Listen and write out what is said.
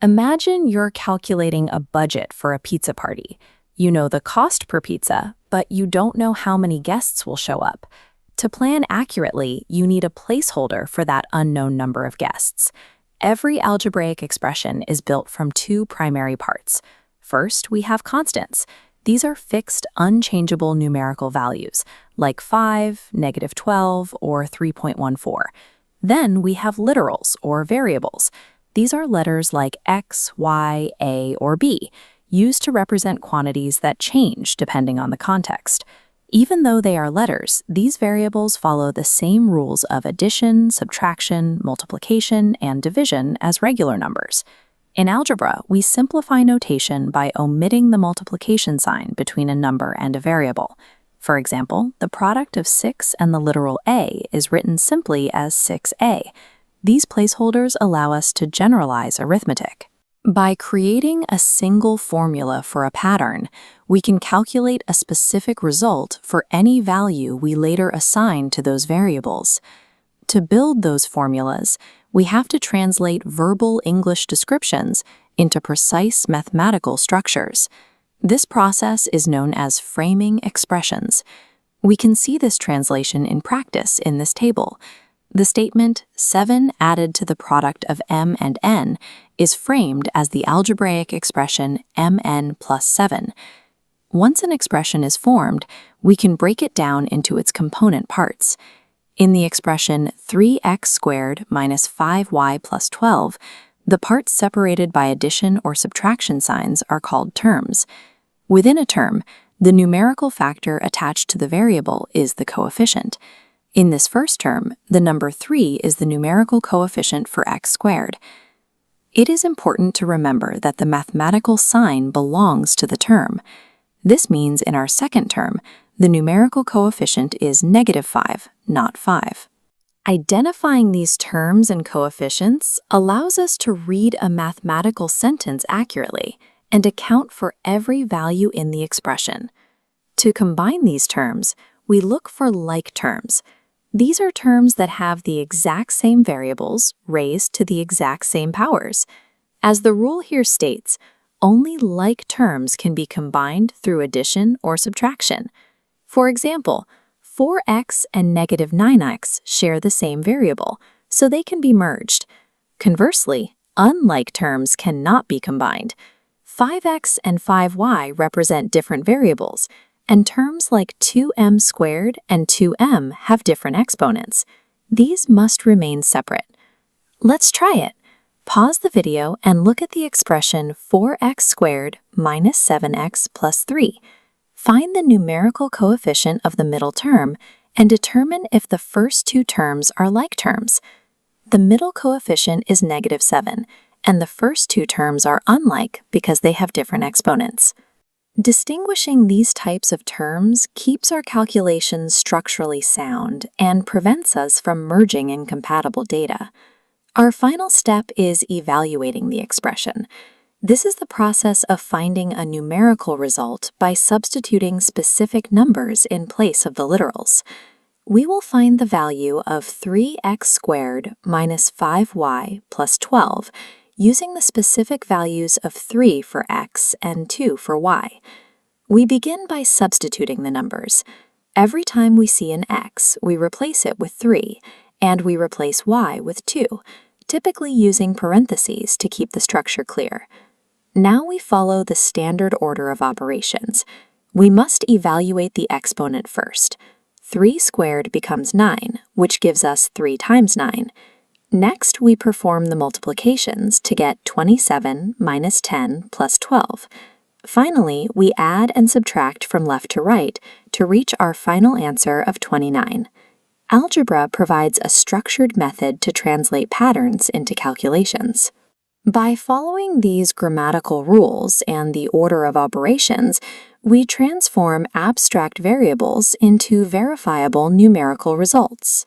Imagine you're calculating a budget for a pizza party. You know the cost per pizza, but you don't know how many guests will show up. To plan accurately, you need a placeholder for that unknown number of guests. Every algebraic expression is built from two primary parts. First, we have constants. These are fixed, unchangeable numerical values, like 5, -12, or 3.14. Then we have literals, or variables. These are letters like X, Y, A, or B, used to represent quantities that change depending on the context. Even though they are letters, these variables follow the same rules of addition, subtraction, multiplication, and division as regular numbers. In algebra, we simplify notation by omitting the multiplication sign between a number and a variable. For example, the product of 6 and the literal A is written simply as 6A. These placeholders allow us to generalize arithmetic. By creating a single formula for a pattern, we can calculate a specific result for any value we later assign to those variables. To build those formulas, we have to translate verbal English descriptions into precise mathematical structures. This process is known as framing expressions. We can see this translation in practice in this table. The statement 7 added to the product of m and n is framed as the algebraic expression mn plus 7. Once an expression is formed, we can break it down into its component parts. In the expression 3x squared minus 5y plus 12, the parts separated by addition or subtraction signs are called terms. Within a term, the numerical factor attached to the variable is the coefficient. In this first term, the number 3 is the numerical coefficient for x squared. It is important to remember that the mathematical sign belongs to the term. This means in our second term, the numerical coefficient is -5, not 5. Identifying these terms and coefficients allows us to read a mathematical sentence accurately and account for every value in the expression. To combine these terms, we look for like terms. These are terms that have the exact same variables raised to the exact same powers. As the rule here states, only like terms can be combined through addition or subtraction. For example, 4x and -9x share the same variable, so they can be merged. Conversely, unlike terms cannot be combined. 5x and 5y represent different variables, and terms like 2m squared and 2m have different exponents. These must remain separate. Let's try it. Pause the video and look at the expression 4x squared minus 7x plus 3. Find the numerical coefficient of the middle term and determine if the first two terms are like terms. The middle coefficient is -7, and the first two terms are unlike because they have different exponents. Distinguishing these types of terms keeps our calculations structurally sound and prevents us from merging incompatible data. Our final step is evaluating the expression. This is the process of finding a numerical result by substituting specific numbers in place of the literals. We will find the value of 3x squared minus 5y plus 12 using the specific values of 3 for x and 2 for y. We begin by substituting the numbers. Every time we see an x, we replace it with 3, and we replace y with 2, typically using parentheses to keep the structure clear. Now we follow the standard order of operations. We must evaluate the exponent first. 3 squared becomes 9, which gives us 3 times 9. Next, we perform the multiplications to get 27 minus 10 plus 12. Finally, we add and subtract from left to right to reach our final answer of 29. Algebra provides a structured method to translate patterns into calculations. By following these grammatical rules and the order of operations, we transform abstract variables into verifiable numerical results.